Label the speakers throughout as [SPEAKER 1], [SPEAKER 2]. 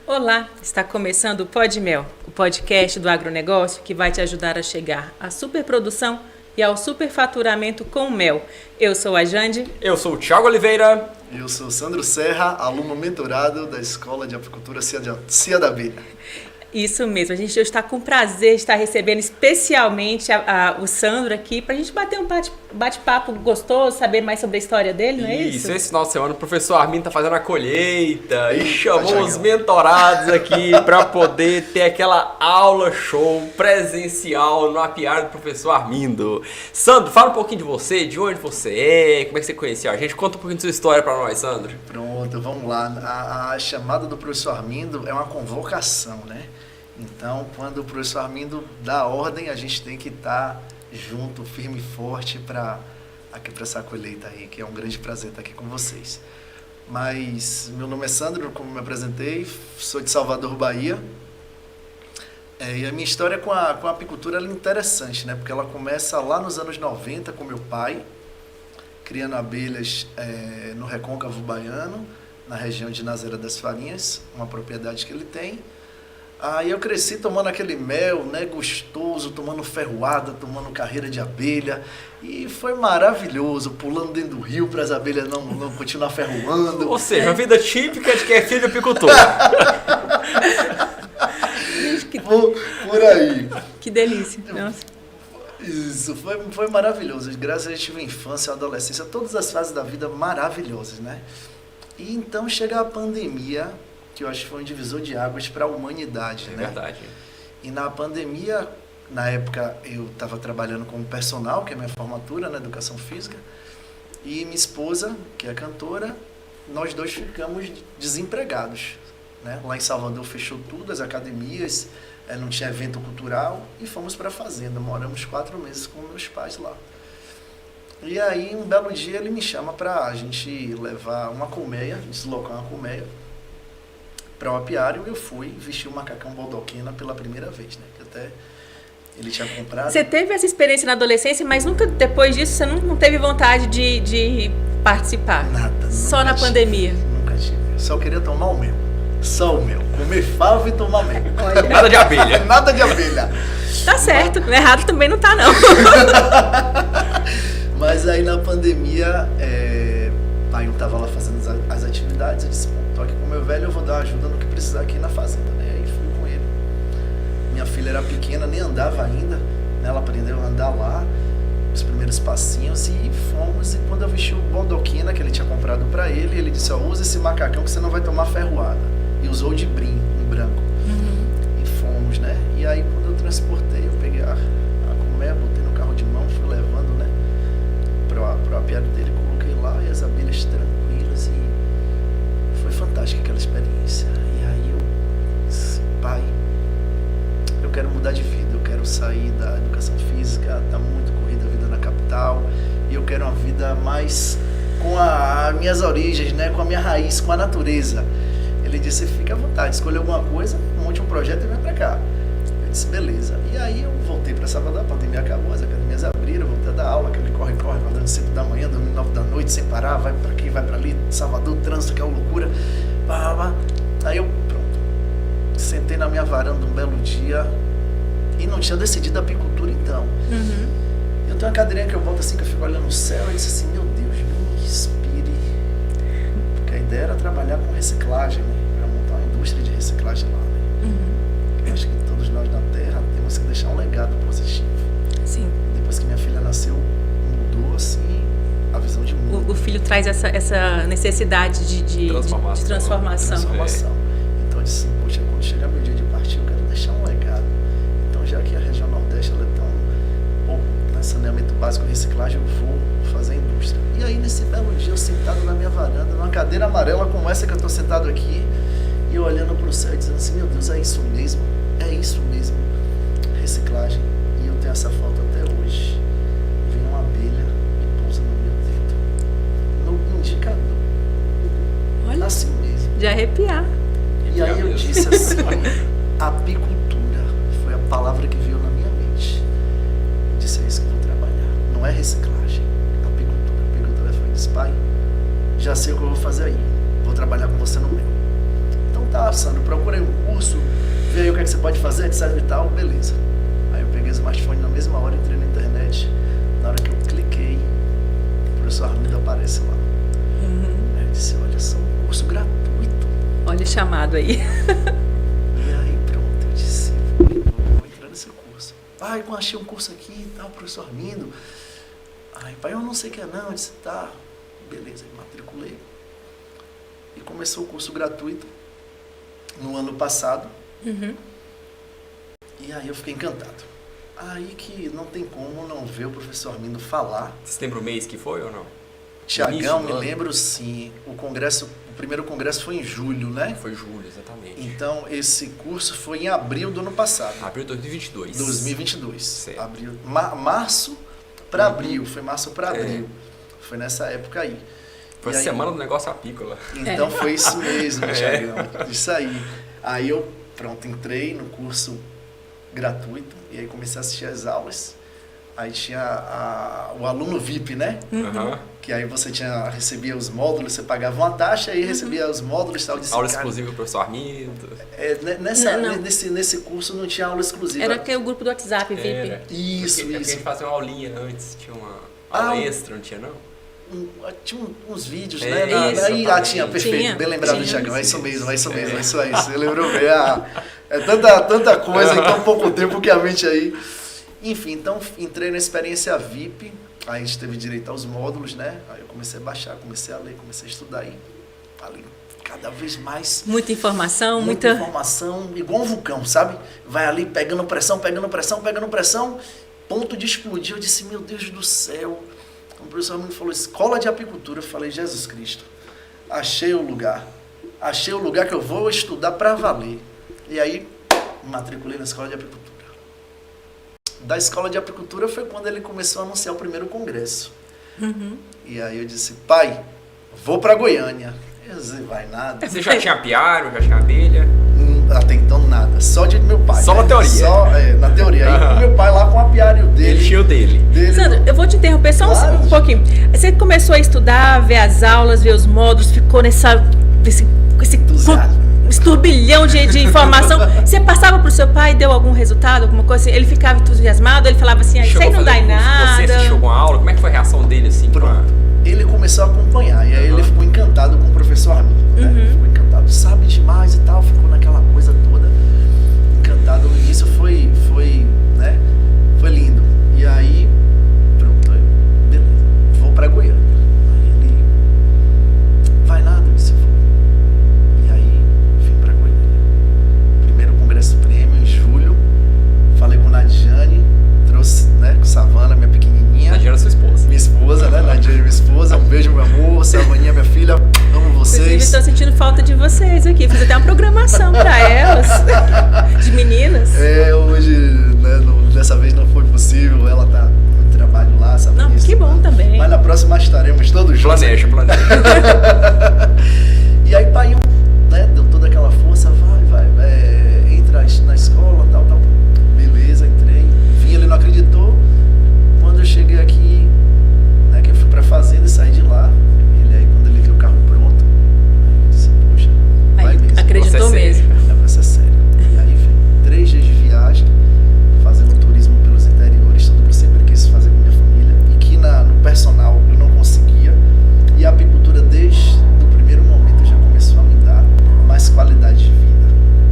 [SPEAKER 1] Olá, está começando o Pod Mel, o podcast do agronegócio que vai te ajudar a chegar à superprodução e ao superfaturamento com mel. Eu sou a Jande.
[SPEAKER 2] Eu sou o Thiago Oliveira.
[SPEAKER 3] E eu sou o Sandro Serra, aluno mentorado da Escola de Apicultura Cia da Abelha.
[SPEAKER 1] Isso mesmo, a gente hoje está com prazer de estar recebendo especialmente o Sandro aqui para a gente bater um bate-papo gostoso, saber mais sobre a história dele, não é isso?
[SPEAKER 2] Esse final de semana o professor Armindo está fazendo a colheita e chamou os mentorados aqui para poder ter aquela aula show presencial no apiário do professor Armindo. Sandro, fala um pouquinho de você, de onde você é, como é que você conheceu a gente, conta um pouquinho da sua história para nós, Sandro.
[SPEAKER 3] Pronto, vamos lá. A chamada do professor Armindo é uma convocação, né? Então, quando o professor Armindo dá a ordem, a gente tem que estar junto, firme e forte para essa colheita aí, que é um grande prazer estar aqui com vocês. Mas, meu nome é Sandro, como me apresentei, sou de Salvador, Bahia. E a minha história com a apicultura ela é interessante, né? Porque ela começa lá nos anos 90 com meu pai, criando abelhas no Recôncavo Baiano, na região de Nazaré das Farinhas, uma propriedade que ele tem. Aí eu cresci tomando aquele mel, né, gostoso, tomando ferroada, tomando carreira de abelha. E foi maravilhoso, pulando dentro do rio para as abelhas não continuar ferroando.
[SPEAKER 2] Ou seja, a vida típica de quem é filho de apicultor.
[SPEAKER 3] Por aí.
[SPEAKER 1] Que delícia, nossa.
[SPEAKER 3] Isso, foi maravilhoso. Graças a Deus tive uma infância, uma adolescência, todas as fases da vida maravilhosas, né? E então chega a pandemia, que eu acho que foi um divisor de águas para a humanidade, né?
[SPEAKER 2] Verdade.
[SPEAKER 3] E na pandemia, na época eu estava trabalhando como personal, que é minha formatura na educação física, e minha esposa, que é cantora, nós dois ficamos desempregados, né? Lá em Salvador fechou tudo, as academias, não tinha evento cultural, e fomos para a fazenda. Moramos 4 meses com meus pais lá. E aí, um belo dia, ele me chama para a gente levar uma colmeia, deslocar uma colmeia para o apiário. Eu fui vestir o macacão baldoquina pela primeira vez, né? Que até ele tinha comprado.
[SPEAKER 1] Você teve essa experiência na adolescência, mas nunca, depois disso, você não teve vontade de participar?
[SPEAKER 3] Nada.
[SPEAKER 1] Só na pandemia?
[SPEAKER 3] Nunca tive. Só queria tomar o mel. Só o mel. Comer favo e tomar mel.
[SPEAKER 1] Olha.
[SPEAKER 2] Nada de abelha.
[SPEAKER 3] Nada de abelha.
[SPEAKER 1] Tá certo, errado também não tá, não.
[SPEAKER 3] Mas aí na pandemia, pai eu tava lá fazendo as atividades, eu disse, tô aqui com meu velho, eu vou dar ajuda no que precisar aqui na fazenda, né? Aí fui com ele. Minha filha era pequena, nem andava ainda, né? Ela aprendeu a andar lá, os primeiros passinhos, e fomos. E quando eu vesti o baldoquina que ele tinha comprado para ele, ele disse, usa esse macacão que você não vai tomar ferroada. E usou de brim, em branco. E fomos, né? E aí quando eu transportei, eu peguei a colmeia, botei no carro de mão, fui levando, né? Pro apiário dele, coloquei lá, e as abelhas tranquilas, e foi fantástica aquela experiência. E aí eu disse, pai, eu quero mudar de vida, eu quero sair da educação física, tá muito corrida a vida na capital, e eu quero uma vida mais com as minhas origens, né, com a minha raiz, com a natureza. Ele disse, fica à vontade, escolha alguma coisa, monte um projeto e vem pra cá. Eu disse, beleza. E aí eu voltei pra Salvador, a pandemia acabou, as academias abriram, voltei a dar aula, aquele corre, acordando 5 da manhã, dormindo 9 da noite, sem parar, vai pra aqui, vai pra ali, Salvador, trânsito, que é uma loucura. Aí eu, pronto, sentei na minha varanda um belo dia e não tinha decidido a apicultura então. Eu tenho uma cadeirinha que eu volto assim, que eu fico olhando o céu, e disse assim, meu Deus, me inspire. Porque a ideia era trabalhar com reciclagem, né? Para montar uma indústria de reciclagem lá, né? Eu acho que todos nós na Terra temos que deixar um legado positivo.
[SPEAKER 1] Sim.
[SPEAKER 3] Depois que minha filha nasceu, mudou assim a visão de mundo.
[SPEAKER 1] O filho traz essa necessidade de transformação.
[SPEAKER 3] Então eu disse, poxa, quando chegar meu dia de partir, eu quero deixar um legado. Então, já que a região Nordeste ela é tão pouco, né, saneamento básico e reciclagem, eu vou fazer a indústria. E aí, nesse belo dia, eu sentado na minha varanda, numa cadeira amarela como essa que eu estou sentado aqui, e eu olhando para o céu, dizendo assim, meu Deus, é isso mesmo, reciclagem. E eu tenho essa foto até hoje. Vem uma abelha e pousa no meu dedo, no indicador.
[SPEAKER 1] Olha,
[SPEAKER 3] assim mesmo.
[SPEAKER 1] de arrepiar.
[SPEAKER 3] E aí eu disse assim, apicultura foi a palavra que veio na minha mente. Eu disse, é isso que eu vou trabalhar. Não é reciclagem, apicultura. Apicultura foi, disse, pai, já sei o que eu vou fazer aí. Vou trabalhar com você no meu. Então tá, Sandro, procura aí um curso, vê aí o que é que você pode fazer, etc e tal, beleza. Aí eu peguei o smartphone na mesma hora, entrei na internet, na hora que eu cliquei, o professor Armindo aparece lá. Aí eu disse, olha só, um curso gratuito.
[SPEAKER 1] Olha o chamado aí.
[SPEAKER 3] E aí pronto, eu disse, vou entrar nesse curso. Pai, eu achei um curso aqui e tal, professor Armindo. Aí, pai, eu não sei o que é não. Eu disse, tá, beleza, eu matriculei. E começou o curso gratuito no ano passado. E aí eu fiquei encantado. Aí que não tem como não ver o professor Armindo falar.
[SPEAKER 2] Você lembra o mês que foi ou não?
[SPEAKER 3] Tiagão, me lembro sim. O primeiro congresso foi em julho, né?
[SPEAKER 2] Foi julho, exatamente.
[SPEAKER 3] Então, esse curso foi em abril do ano passado.
[SPEAKER 2] Abril de 2022.
[SPEAKER 3] 2022.
[SPEAKER 2] Certo.
[SPEAKER 3] Abril, março para abril. Foi março para abril. Foi nessa época aí.
[SPEAKER 2] Foi a semana do negócio apícola.
[SPEAKER 3] Então foi isso mesmo, Tiagão. Isso aí. Aí eu, pronto, entrei no curso gratuito e aí comecei a assistir as aulas. Aí tinha o aluno VIP, né? Que aí você recebia os módulos, você pagava uma taxa e recebia os módulos e tal.
[SPEAKER 2] Aula exclusiva do professor Armindo.
[SPEAKER 3] Nesse curso não tinha aula exclusiva.
[SPEAKER 1] Era que o grupo do WhatsApp, VIP.
[SPEAKER 2] Era.
[SPEAKER 3] Isso.
[SPEAKER 2] Porque a gente fazia uma aulinha antes, tinha uma aula extra, não tinha não?
[SPEAKER 3] Tinha uns vídeos,
[SPEAKER 2] né?
[SPEAKER 3] Aí tinha, perfeito,
[SPEAKER 1] tinha,
[SPEAKER 3] bem lembrado,
[SPEAKER 1] tinha.
[SPEAKER 3] Thiagão, é isso mesmo, isso aí, você lembrou bem, é tanta coisa em tão pouco tempo que a mente aí, enfim, então entrei na experiência VIP, aí a gente teve direito aos módulos, né, aí eu comecei a baixar, comecei a ler, comecei a estudar aí, ali, cada vez mais.
[SPEAKER 1] Muita informação,
[SPEAKER 3] muita informação, igual um vulcão, sabe, vai ali pegando pressão, ponto de explodir, eu disse, meu Deus do céu. O professor Armindo falou, escola de apicultura. Eu falei, Jesus Cristo, achei o lugar que eu vou estudar para valer. E aí, me matriculei na escola de apicultura. Da escola de apicultura foi quando ele começou a anunciar o primeiro congresso. E aí eu disse, pai, vou para Goiânia. Eu disse, vai nada.
[SPEAKER 2] Você já tinha apiário, já tinha abelha?
[SPEAKER 3] Até então nada, só de meu pai.
[SPEAKER 2] Só na teoria.
[SPEAKER 3] Só na teoria. Aí meu pai lá com o apiário dele.
[SPEAKER 2] Ele tinha o dele.
[SPEAKER 1] Sandro, eu vou te interromper só um pouquinho. Você começou a estudar, ver as aulas, ver os módulos, ficou esse turbilhão de informação. Você passava pro seu pai, deu algum resultado, alguma coisa assim? Ele ficava entusiasmado, ele falava assim, isso aí não dá em nada.
[SPEAKER 2] Você assistiu alguma aula? Como é que foi a reação dele assim?
[SPEAKER 3] Pronto. Ele começou a acompanhar e aí ele ficou encantado com o professor Armindo, né? Ficou encantado, sabe demais e tal, ficou naquela coisa toda, encantado. No início foi lindo. E aí, pronto, beleza, vou pra Goiânia. Aí ele, vai nada, eu disse, vou. E aí, vim pra Goiânia. Primeiro congresso prêmio em julho, falei com Nadiane, trouxe, né, com Savana, minha pequenininha.
[SPEAKER 2] Nadiane é sua esposa.
[SPEAKER 3] Minha esposa, né? Nadiane, minha esposa. Um beijo, meu amor. Savaninha, minha filha. Amo vocês.
[SPEAKER 1] Inclusive, estou sentindo falta de vocês aqui. Fiz até uma programação para elas. De meninas.
[SPEAKER 3] Hoje, né, dessa vez não foi possível. Ela tá no trabalho lá, sabe?
[SPEAKER 1] Não, que bom também.
[SPEAKER 3] Mas na próxima estaremos todos juntos.
[SPEAKER 2] Planeja.
[SPEAKER 3] E aí, pai, né, deu toda aquela força. Vai, entra na escola, tal. Beleza, entrei. Vim, ele não acreditou. Quando eu cheguei aqui, né, que eu fui pra fazenda e saí de lá, quando ele viu o carro pronto, aí eu disse, poxa, vai mesmo.
[SPEAKER 1] Acreditou mesmo.
[SPEAKER 3] Vai ser sério. E aí, 3 dias de viagem, fazendo turismo pelos interiores, tudo que eu sempre quis fazer com minha família, e que no personal eu não conseguia, e a apicultura desde o primeiro momento já começou a me dar mais qualidade de vida,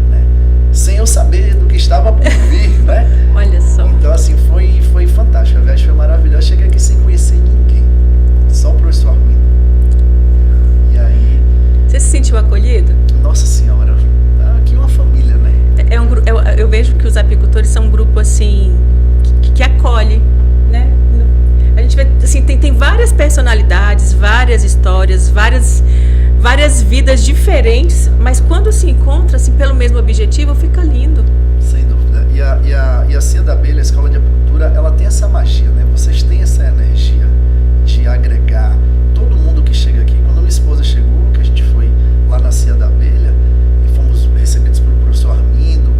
[SPEAKER 3] né? Sem eu saber do que estava por vir, né?
[SPEAKER 1] Olha só.
[SPEAKER 3] Então, assim, foi fantástico. A viagem foi maravilhosa. Eu cheguei aqui sem conhecer ninguém. Só o professor Armindo. E aí...
[SPEAKER 1] Você se sentiu acolhido?
[SPEAKER 3] Nossa Senhora. Aqui é uma família, né?
[SPEAKER 1] Eu vejo que os apicultores são um grupo, assim, que acolhe, né? A gente vê, assim, tem várias personalidades, várias histórias, várias vidas diferentes, mas quando se encontra, assim, pelo mesmo objetivo, fica lindo.
[SPEAKER 3] Sem dúvida. E a Cia da Abelha, a escola de apicultura, ela tem essa magia, né? Vocês têm essa energia de agregar todo mundo que chega aqui. Quando minha esposa chegou, que a gente foi lá na Cia da Abelha, e fomos recebidos pelo professor Armindo,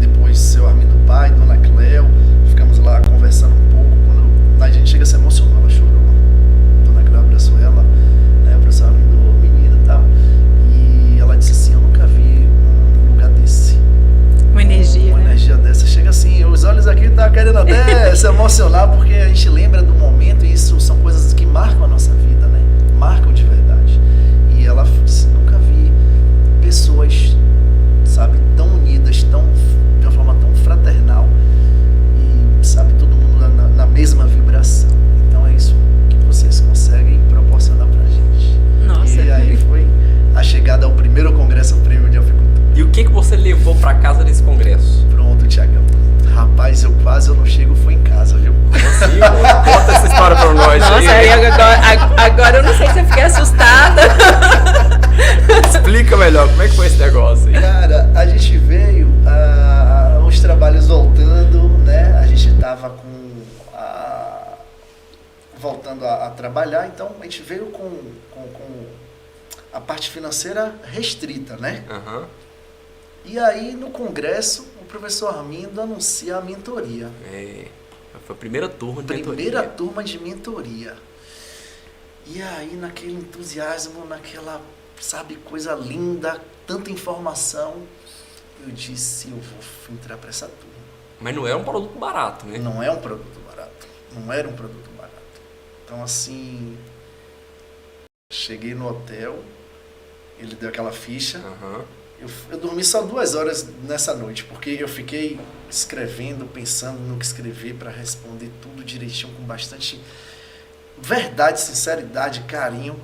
[SPEAKER 3] depois seu Armindo pai, dona Cléo, ficamos lá conversando um pouco. Quando a gente chega, se emocionou, ela chorou. Dona Cléo abraçou ela, né? O professor Armindo, menina e tal. E ela disse assim, eu nunca vi se emocionar porque a gente lembra do momento e isso são coisas que marcam a nossa vida, né? Marcam de verdade. E ela disse, nunca vi pessoas, sabe, tão unidas, de uma forma tão fraternal e, sabe, todo mundo na mesma vibração. Então é isso que vocês conseguem proporcionar pra gente.
[SPEAKER 1] Nossa.
[SPEAKER 3] E aí foi a chegada ao primeiro congresso Prêmio de Apicultura.
[SPEAKER 2] E o que você levou pra casa desse congresso?
[SPEAKER 3] Pronto, Thiagão. Rapaz, eu não chego, foi em casa, viu?
[SPEAKER 2] Assim, conta essa história pra nós.
[SPEAKER 1] Nossa, aí agora eu não sei se eu fiquei assustada.
[SPEAKER 2] Explica melhor, como é que foi esse negócio aí?
[SPEAKER 3] Cara, a gente veio, os trabalhos voltando, né? A gente tava voltando a trabalhar, então a gente veio com a parte financeira restrita, né?
[SPEAKER 2] Uhum.
[SPEAKER 3] E aí, no congresso, o professor Armindo anuncia a mentoria.
[SPEAKER 2] Foi a primeira turma de mentoria.
[SPEAKER 3] Primeira turma de mentoria. E aí, naquele entusiasmo, naquela, sabe, coisa linda, tanta informação, eu disse, eu vou entrar para essa turma.
[SPEAKER 2] Mas não era um produto barato, né?
[SPEAKER 3] Não é um produto barato. Não era um produto barato. Então, assim, cheguei no hotel, ele deu aquela ficha.
[SPEAKER 2] Uhum.
[SPEAKER 3] Eu dormi só 2 horas nessa noite, porque eu fiquei escrevendo, pensando no que escrever para responder tudo direitinho, com bastante verdade, sinceridade, carinho.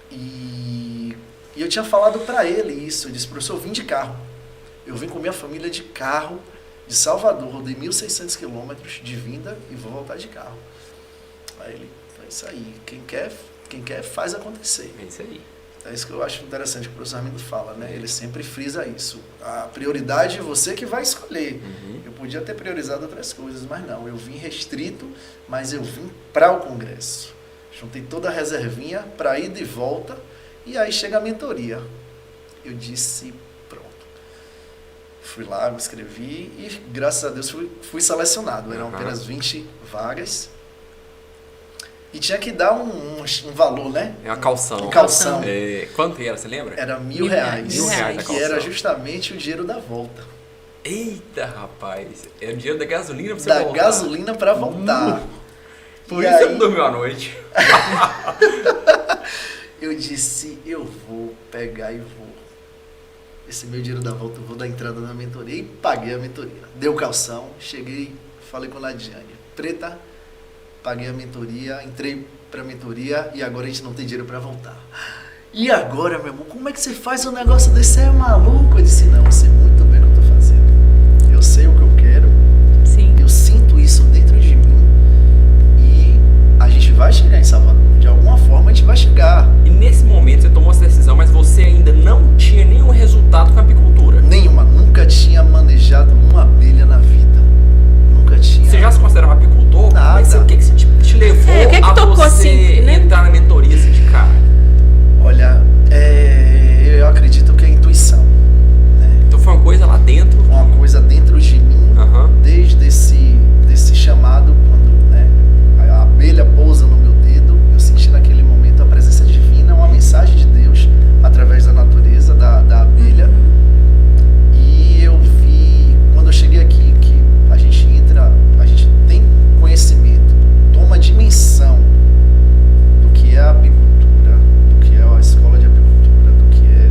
[SPEAKER 3] E eu tinha falado para ele isso. Eu disse, professor, eu vim de carro. Eu vim com minha família de carro de Salvador. Rodei 1.600 quilômetros de vinda e vou voltar de carro. Aí ele, é isso aí. Quem quer faz acontecer.
[SPEAKER 2] É isso aí.
[SPEAKER 3] É isso que eu acho interessante que o professor Armindo fala, né? Ele sempre frisa isso. A prioridade é você que vai escolher.
[SPEAKER 2] Uhum.
[SPEAKER 3] Eu podia ter priorizado outras coisas, mas não. Eu vim restrito, mas eu vim para o congresso. Juntei toda a reservinha para ir de volta e aí chega a mentoria. Eu disse, pronto. Fui lá, me inscrevi e graças a Deus fui selecionado. Eram apenas 20 vagas. E tinha que dar um valor, né?
[SPEAKER 2] É uma calção.
[SPEAKER 3] Calção.
[SPEAKER 2] Quanto era, você lembra?
[SPEAKER 3] Era R$1.000.
[SPEAKER 1] R$1.000
[SPEAKER 3] Que era justamente o dinheiro da volta.
[SPEAKER 2] Eita, rapaz. Era o dinheiro da gasolina pra você
[SPEAKER 3] Da
[SPEAKER 2] voltar.
[SPEAKER 3] gasolina para voltar.
[SPEAKER 2] Por
[SPEAKER 3] E
[SPEAKER 2] isso
[SPEAKER 3] aí,
[SPEAKER 2] você não dormiu à noite.
[SPEAKER 3] eu disse, eu vou pegar e vou. Esse meu dinheiro da volta, eu vou dar entrada na mentoria. E paguei a mentoria. Deu calção, cheguei, falei com a Ladiane. Preta, paguei a mentoria, entrei pra mentoria e agora a gente não tem dinheiro pra voltar. E agora, meu irmão, como é que você faz um negócio desse? Você é maluco? Eu disse, não, eu sei muito bem o que eu tô fazendo. Eu sei o que eu quero.
[SPEAKER 1] Sim.
[SPEAKER 3] Eu sinto isso dentro de mim. E a gente vai chegar em Salvador. De alguma forma a gente vai chegar.
[SPEAKER 2] E nesse momento você tomou essa decisão, mas você ainda não tinha nenhum resultado com a apicultura.
[SPEAKER 3] Nenhuma. Nunca tinha manejado uma abelha na vida. Nunca tinha.
[SPEAKER 2] Você já se considerava apicultor?
[SPEAKER 3] Nada.
[SPEAKER 2] Mas o que te levou
[SPEAKER 1] o que é que
[SPEAKER 2] a
[SPEAKER 1] tocou
[SPEAKER 2] você
[SPEAKER 1] assim, né?
[SPEAKER 2] entrar na mentoria assim de cara?
[SPEAKER 3] Olha, eu acredito que é intuição. Né?
[SPEAKER 2] Então foi uma coisa lá dentro.
[SPEAKER 3] Uma coisa dentro de mim, desde esse chamado, quando, né, a abelha pousa no meu dedo, eu senti naquele momento a presença divina, uma mensagem de Deus através da natureza, da abelha. E eu vi, quando eu cheguei aqui, que a gente tem conhecimento, toma dimensão do que é a apicultura, do que é a escola de apicultura, do que é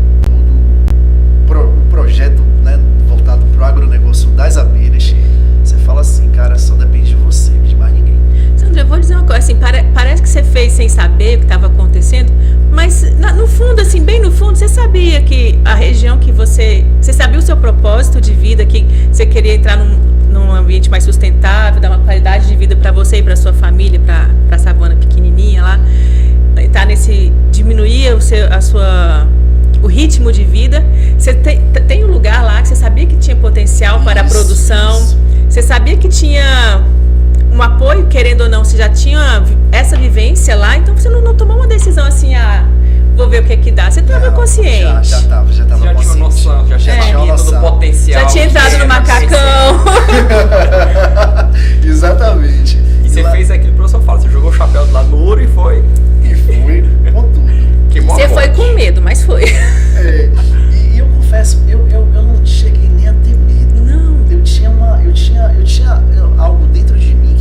[SPEAKER 3] todo o projeto, né, voltado para o agronegócio das abelhas. Você fala assim, cara, só depende de você, de mais ninguém.
[SPEAKER 1] Sandra, eu vou dizer uma coisa, assim, parece que você fez sem saber o que estava acontecendo, mas no fundo, assim, bem no fundo, você sabia que a região que você sabia o seu propósito de vida, que você queria entrar num ambiente mais sustentável, dar uma qualidade de vida para você e para sua família, para a savana pequenininha lá, tá diminuir o ritmo de vida. Você tem um lugar lá que você sabia que tinha potencial para a produção, você sabia que tinha um apoio, querendo ou não, você já tinha essa vivência lá, então você não tomou uma decisão assim, vou ver o que é que dá. Você estava consciente.
[SPEAKER 3] Já estava
[SPEAKER 2] Já tinha uma
[SPEAKER 3] consciente.
[SPEAKER 2] noção, já tinha
[SPEAKER 3] uma
[SPEAKER 2] todo o
[SPEAKER 3] noção.
[SPEAKER 2] potencial.
[SPEAKER 1] Já tinha entrado no macacão.
[SPEAKER 3] Exatamente.
[SPEAKER 2] E você fez aquilo que o professor fala, você jogou o chapéu do lado do muro e foi.
[SPEAKER 3] E fui com tudo.
[SPEAKER 2] Queimou a
[SPEAKER 1] Você foi
[SPEAKER 2] ponte.
[SPEAKER 1] com medo, mas foi.
[SPEAKER 3] E eu confesso, eu não cheguei nem a ter medo.
[SPEAKER 1] Não.
[SPEAKER 3] Eu tinha algo dentro de mim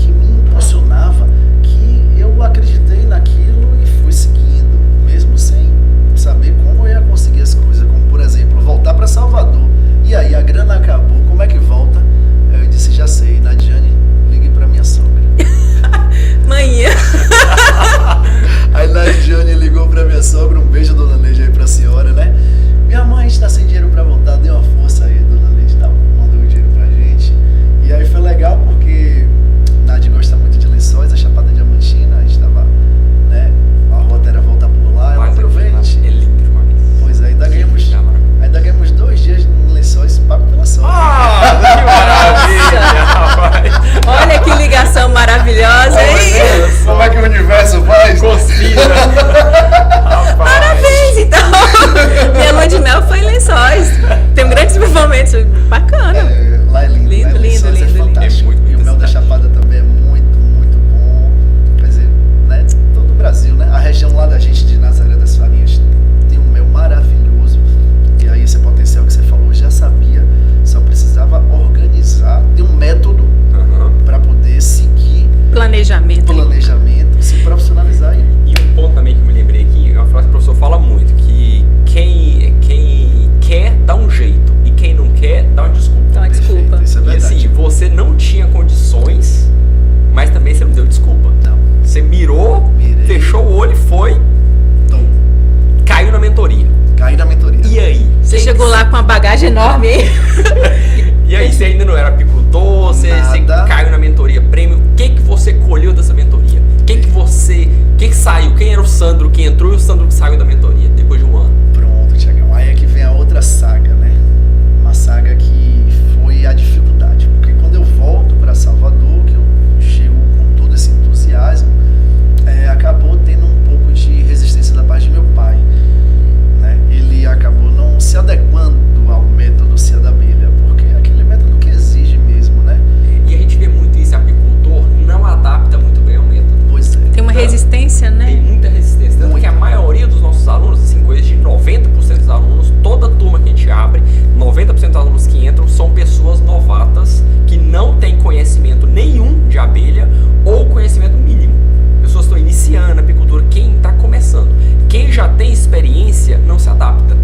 [SPEAKER 1] bagagem enorme, hein?
[SPEAKER 2] E aí, você ainda não era apicultor, você caiu na mentoria prêmio. O que você colheu dessa mentoria? O que saiu? Quem era o Sandro que entrou e o Sandro que saiu da mentoria depois de um ano?
[SPEAKER 3] Pronto, Tiagão. Aí é que vem a outra saga, né? Uma saga que foi a dificuldade. Porque quando eu volto para Salvador, que eu chego com todo esse entusiasmo, acabou tendo um pouco de resistência da parte de meu pai, né? Ele acabou não se adequando ao método Cia da Abelha, porque é aquele método que exige mesmo, né?
[SPEAKER 2] E a gente vê muito isso, apicultor não adapta muito bem ao método.
[SPEAKER 3] Pois é.
[SPEAKER 1] Tem uma resistência, né?
[SPEAKER 2] Tem muita resistência. Tanto que a maioria dos nossos alunos, assim, coisa de 90% dos alunos, toda turma que a gente abre, 90% dos alunos que entram são pessoas novatas que não têm conhecimento nenhum de abelha ou conhecimento mínimo. Pessoas estão iniciando a apicultura, quem está começando. Quem já tem experiência não se adapta.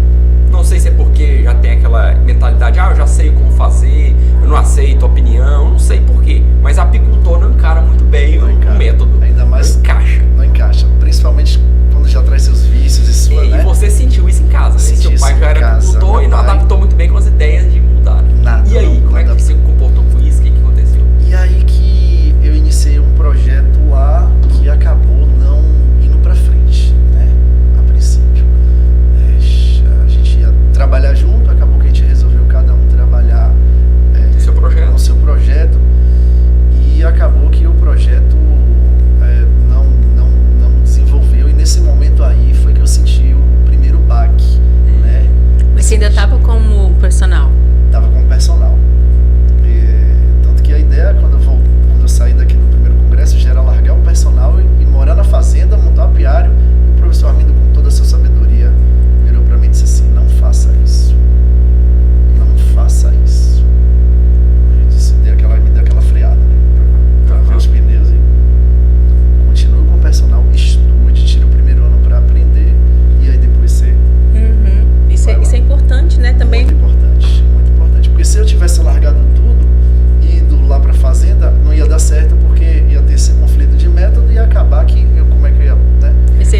[SPEAKER 2] Não sei se é porque já tem aquela mentalidade, eu já sei como fazer, eu não aceito a opinião, não sei porquê. Mas a apicultor não encara muito bem o método.
[SPEAKER 3] Ainda mais
[SPEAKER 2] não encaixa.
[SPEAKER 3] Não encaixa, principalmente quando já traz seus vícios e sua,
[SPEAKER 2] E
[SPEAKER 3] né?
[SPEAKER 2] você sentiu isso em casa, né? Seu pai já era apicultor e não adaptou muito bem com as ideias de mudar.
[SPEAKER 3] Nada.
[SPEAKER 2] E aí, como é que você se comportou com isso? O que aconteceu?
[SPEAKER 3] E aí que eu iniciei um projeto lá que acabou não indo pra frente, né? A princípio. A gente ia trabalhar junto, acabou que a gente resolveu cada um trabalhar no seu projeto. E acabou que o projeto não desenvolveu. E nesse momento aí foi que eu senti o primeiro baque, né?
[SPEAKER 1] Mas você ainda estava como personal?
[SPEAKER 3] Tava como personal. Tanto que a ideia, quando eu saí daqui do primeiro congresso, já era largar o personal e morar na fazenda, montar o apiário. E o professor Armindo, com toda a sua sabedoria, virou para mim e disse assim: não faça isso. Não faça isso. Me deu aquela freada, né? Pra ver os pneus e continue com o personal, estude, tire o primeiro ano para aprender e aí depois você...
[SPEAKER 1] Isso é importante, né? Também.
[SPEAKER 3] Muito importante. Porque se eu tivesse largado tudo e ido lá pra fazenda, não ia dar certo, porque ia ter esse conflito de método e ia acabar que como é que eu ia, né?
[SPEAKER 1] Você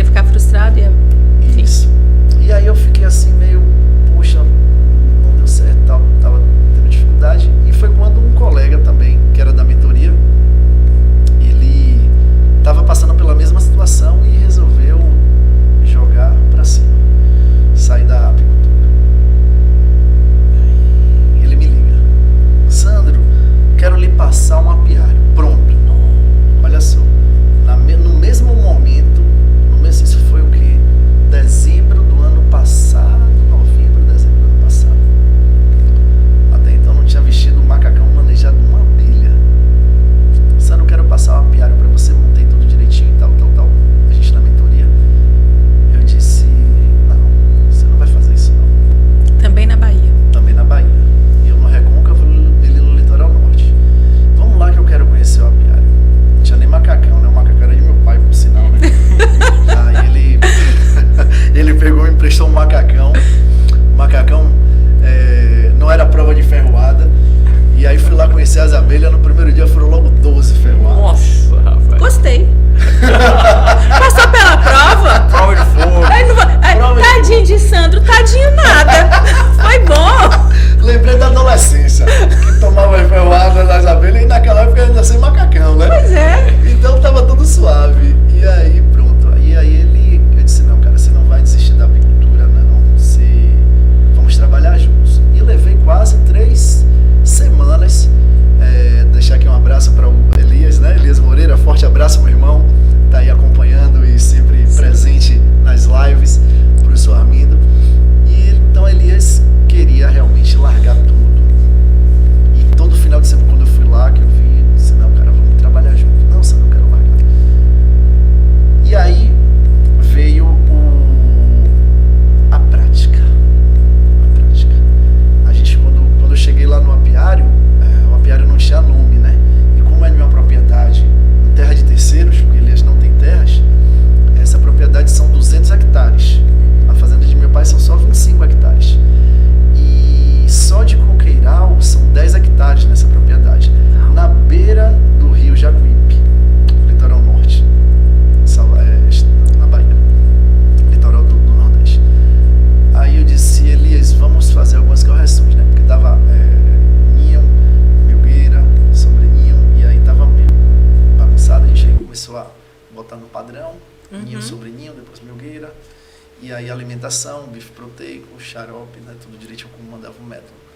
[SPEAKER 3] alimentação, bife proteico, xarope, né, tudo direitinho como mandava o método.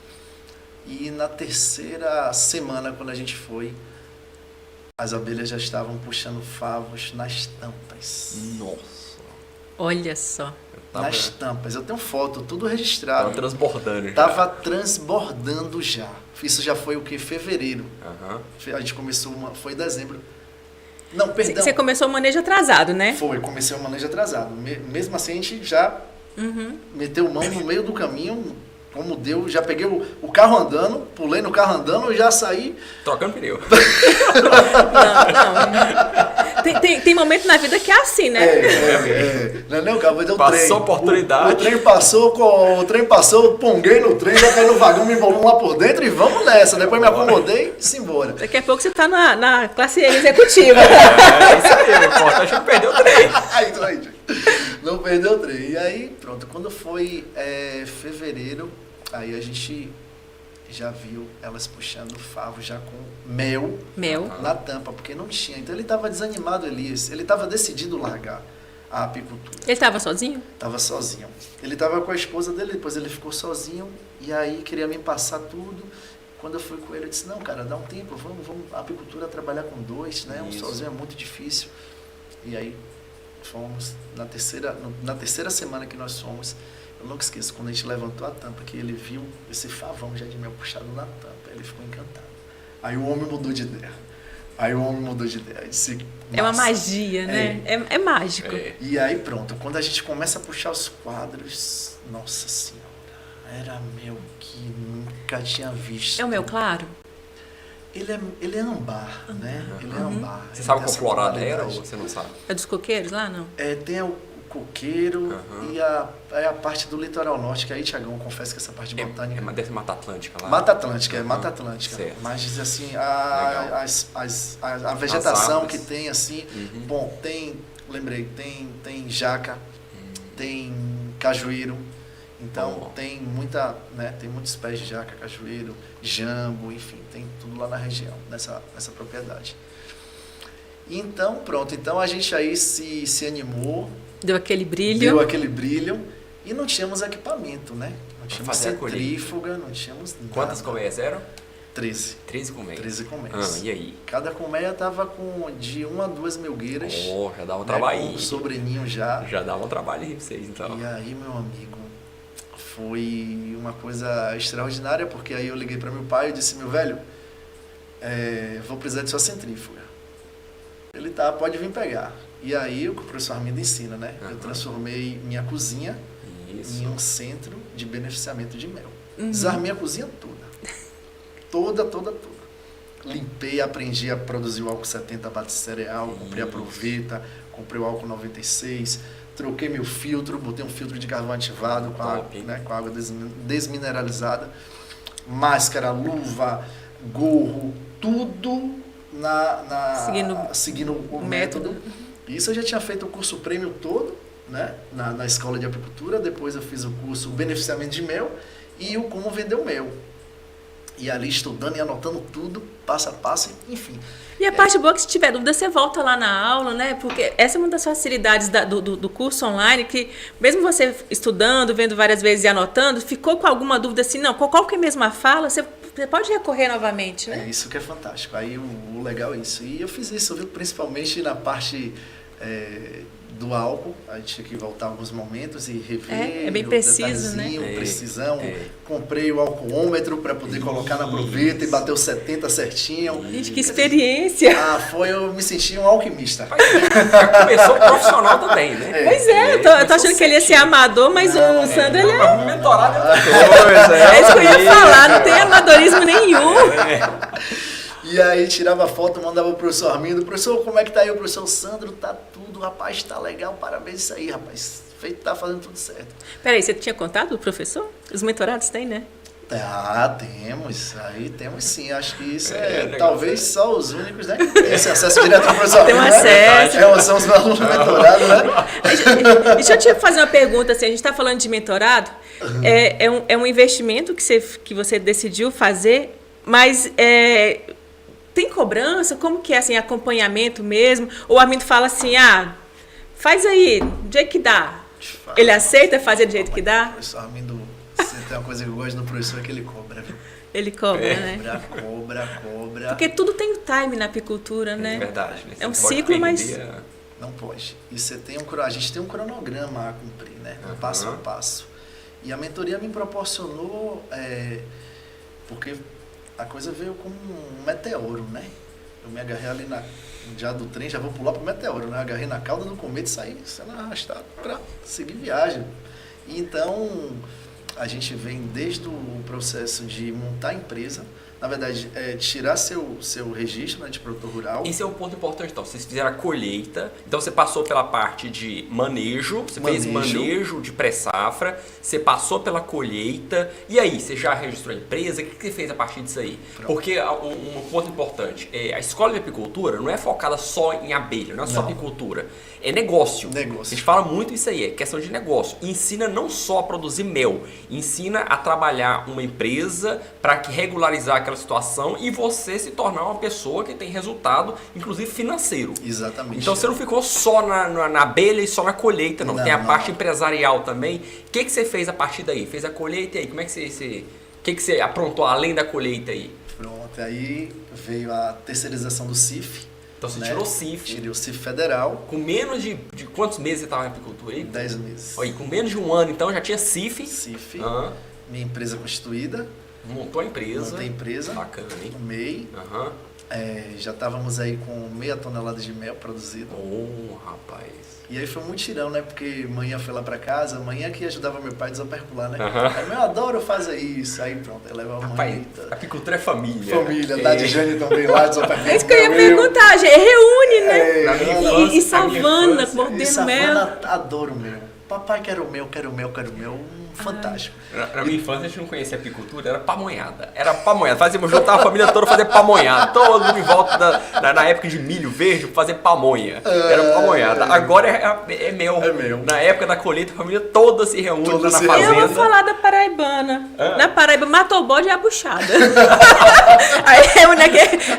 [SPEAKER 3] E na terceira semana, quando a gente foi, as abelhas já estavam puxando favos nas tampas.
[SPEAKER 2] Nossa.
[SPEAKER 1] Olha só.
[SPEAKER 3] Nas tampas. Eu tenho foto, tudo registrado.
[SPEAKER 2] Tava transbordando já.
[SPEAKER 3] Tava transbordando já. Isso já foi o que? Fevereiro.
[SPEAKER 2] Aham.
[SPEAKER 3] A gente começou, foi em dezembro. Não, perdão.
[SPEAKER 1] Você começou o manejo atrasado, né?
[SPEAKER 3] Foi, comecei o manejo atrasado. Mesmo assim, a gente já meteu mão no meio do caminho, como deu. Já peguei o carro andando, pulei no carro andando e já saí.
[SPEAKER 2] Trocando pneu.
[SPEAKER 1] Não. Tem momento na vida que é assim, né?
[SPEAKER 3] Não, cara, deu
[SPEAKER 2] Passou
[SPEAKER 3] trem.
[SPEAKER 2] a oportunidade.
[SPEAKER 3] O trem passou, ponguei no trem, já caí no vagão, me envolvi lá por dentro e vamos nessa. Depois me acomodei e se embora.
[SPEAKER 1] Daqui a pouco você tá na classe executiva.
[SPEAKER 2] Isso aí, o importante é não perder o trem.
[SPEAKER 3] Aí, não perdeu o trem. E aí, pronto, quando foi fevereiro, aí a gente já viu elas puxando favo já com mel na tampa, porque não tinha. Então ele estava desanimado, Elias. Ele estava decidido largar a apicultura.
[SPEAKER 1] Ele estava sozinho?
[SPEAKER 3] Estava sozinho. Ele estava com a esposa dele, depois ele ficou sozinho e aí queria me passar tudo. Quando eu fui com ele, eu disse, não, cara, dá um tempo, vamos a apicultura trabalhar com dois, né? Um sozinho é muito difícil. E aí fomos, na terceira semana que nós fomos, eu nunca esqueço, quando a gente levantou a tampa, que ele viu esse favão já de mel puxado na tampa, ele ficou encantado. Aí o homem mudou de ideia. Eu disse,
[SPEAKER 1] é uma magia, né? É mágico.
[SPEAKER 3] E aí pronto, quando a gente começa a puxar os quadros, nossa senhora, era mel que nunca tinha visto.
[SPEAKER 1] É o mel claro?
[SPEAKER 3] Ele é ambar, né? Ele é ambar.
[SPEAKER 2] Você sabe qual florada era ou você não sabe?
[SPEAKER 1] É dos coqueiros lá, não?
[SPEAKER 3] Tem o coqueiro e a parte do litoral norte, que aí, Tiagão, confesso que essa parte botânica...
[SPEAKER 2] Deve ser Mata Atlântica lá.
[SPEAKER 3] Mata Atlântica, Mata Atlântica.
[SPEAKER 2] Certo.
[SPEAKER 3] Mas diz assim, a vegetação que tem assim... Bom, lembrei, tem jaca, tem cajueiro. Então tem muita, né, tem muitos pés de jaca, cajueiro, jambo, enfim, tem tudo lá na região, nessa propriedade. Então, pronto, então a gente aí se animou.
[SPEAKER 1] Deu aquele brilho.
[SPEAKER 3] E não tínhamos equipamento, né? Não tínhamos centrífuga, não tínhamos nada.
[SPEAKER 2] Quantas colmeias eram?
[SPEAKER 3] 13.
[SPEAKER 2] 13 colmeias.
[SPEAKER 3] 13 colmeias.
[SPEAKER 2] E aí?
[SPEAKER 3] Cada colmeia tava com de 1 a 2 melgueiras.
[SPEAKER 2] Já dava um trabalhinho.
[SPEAKER 3] Com sobreninho já.
[SPEAKER 2] Já dava um trabalho aí pra vocês, então.
[SPEAKER 3] E aí, meu amigo, foi uma coisa extraordinária, porque aí eu liguei para meu pai e disse, meu velho, vou precisar de sua centrífuga. Ele pode vir pegar. E aí o professor Armindo ensina, né? Eu transformei minha cozinha em um centro de beneficiamento de mel. Desarmei a cozinha toda. Toda. Limpei, aprendi a produzir o álcool 70 bate de cereal, comprei a Proveta, comprei o álcool 96, troquei meu filtro, botei um filtro de carvão ativado com água desmineralizada, máscara, luva, gorro, tudo seguindo o método. Isso eu já tinha feito o curso prêmio todo, né, na escola de apicultura. Depois eu fiz o curso beneficiamento de mel e o como vender o mel. E ali estudando e anotando tudo, passo a passo, enfim.
[SPEAKER 1] E a parte boa é que se tiver dúvida, você volta lá na aula, né? Porque essa é uma das facilidades do curso online, que mesmo você estudando, vendo várias vezes e anotando, ficou com alguma dúvida assim, não, qual que é mesmo a fala, você pode recorrer novamente, né?
[SPEAKER 3] É isso que é fantástico. Aí o legal é isso. E eu fiz isso, viu? Principalmente na parte do álcool. A gente tinha que voltar alguns momentos e rever.
[SPEAKER 1] É bem preciso, né?
[SPEAKER 3] Precisão. Comprei o álcoolômetro para poder colocar na Proveta e bater os 70 certinho.
[SPEAKER 1] Gente, que experiência!
[SPEAKER 3] Eu me senti um alquimista.
[SPEAKER 2] Já começou profissional também, né?
[SPEAKER 1] Pois eu tô achando que ele ia ser amador, mas o Sandro, ele
[SPEAKER 2] é... mentorado é outra coisa.
[SPEAKER 1] É isso que eu ia falar, não tem amadorismo nenhum.
[SPEAKER 3] E aí tirava foto, mandava pro professor Armindo, professor, como é que tá aí? O professor Sandro, tá tudo, rapaz, tá legal, parabéns, isso aí, rapaz, tá fazendo tudo certo.
[SPEAKER 1] Peraí, você tinha contado do professor? Os mentorados têm, né?
[SPEAKER 3] Temos sim, acho que isso talvez só os únicos, né, que tem esse acesso direto ao professor
[SPEAKER 1] Tem
[SPEAKER 3] Armindo,
[SPEAKER 1] acesso.
[SPEAKER 3] São os alunos mentorados, né?
[SPEAKER 1] Deixa eu te fazer uma pergunta, assim, a gente está falando de mentorado, é um investimento que você decidiu fazer, mas tem cobrança? Como que é, assim, acompanhamento mesmo? Ou o Armindo fala assim, faz aí, do jeito que dá.
[SPEAKER 3] te falar.
[SPEAKER 1] Ele aceita fazer do jeito que dá?
[SPEAKER 3] Professor Armindo, se tem uma coisa que eu gosto do professor é que ele cobra, viu?
[SPEAKER 1] Ele cobra, né?
[SPEAKER 3] Cobra.
[SPEAKER 1] Porque tudo tem time na apicultura, né?
[SPEAKER 2] É verdade. Né?
[SPEAKER 1] É um
[SPEAKER 2] Você pode
[SPEAKER 1] ciclo, mas...
[SPEAKER 2] perder
[SPEAKER 3] Não pode. E você tem a gente tem um cronograma a cumprir, né? Passo a passo. E a mentoria me proporcionou, porque a coisa veio como um meteoro, né? Eu me agarrei ali já do trem, já vou pular pro meteoro, né? Agarrei na cauda do cometa e saí sendo arrastado para seguir viagem. E então, a gente vem desde o processo de montar a empresa, na verdade, tirar seu registro, né, de produtor rural.
[SPEAKER 2] Esse é um ponto importante, então. Vocês fizeram a colheita, então você passou pela parte de manejo, você fez manejo de pré-safra, você passou pela colheita, e aí, você já registrou a empresa? O que você fez a partir disso aí? Pronto. Porque um ponto importante, a escola de apicultura não é focada só em abelha, não é só apicultura, é negócio. A gente fala muito isso aí, é questão de negócio. Ensina não só a produzir mel, ensina a trabalhar uma empresa para regularizar aquela situação e você se tornar uma pessoa que tem resultado, inclusive financeiro.
[SPEAKER 3] Exatamente.
[SPEAKER 2] Então você não ficou só na abelha e só na colheita, não. Tem a parte empresarial também. O que você fez a partir daí? Fez a colheita e aí? Como é que você aprontou além da colheita aí?
[SPEAKER 3] Pronto, aí veio a terceirização do CIF.
[SPEAKER 2] Então você tirou o CIF.
[SPEAKER 3] Tirei o CIF federal.
[SPEAKER 2] Com menos de quantos meses você estava na apicultura aí?
[SPEAKER 3] 10 meses.
[SPEAKER 2] Aí, com menos de um ano, então, já tinha CIF.
[SPEAKER 3] CIF. Minha empresa constituída.
[SPEAKER 2] Montou a empresa.
[SPEAKER 3] Montei a empresa.
[SPEAKER 2] Bacana, hein?
[SPEAKER 3] No MEI. Já estávamos aí com 0,5 tonelada de mel produzido.
[SPEAKER 2] Oh, rapaz.
[SPEAKER 3] E aí foi um mutirão, né? Porque manhã foi lá pra casa, manhã que ajudava meu pai a desopercular, né? Aí eu adoro fazer isso. Aí pronto, aí levava a mãe.
[SPEAKER 2] Apicultura é família.
[SPEAKER 3] Família, da Dijane também lá, desopercular.
[SPEAKER 1] É isso que eu ia perguntar, gente. Reúne, né? E Savana, mordendo mel.
[SPEAKER 3] Adoro mel. Papai, quero mel. Fantástico.
[SPEAKER 2] Na minha infância a gente não conhecia apicultura, era pamonhada. Fazíamos juntar a família toda fazer pamonhada. Todo mundo em volta na época de milho verde fazer pamonha. Era pamonhada. Agora é mel. Na época da colheita a família toda se reúne lá na fazenda.
[SPEAKER 1] Eu vou falar da paraibana. Na Paraíba matou o bode e a buchada. Aí reúne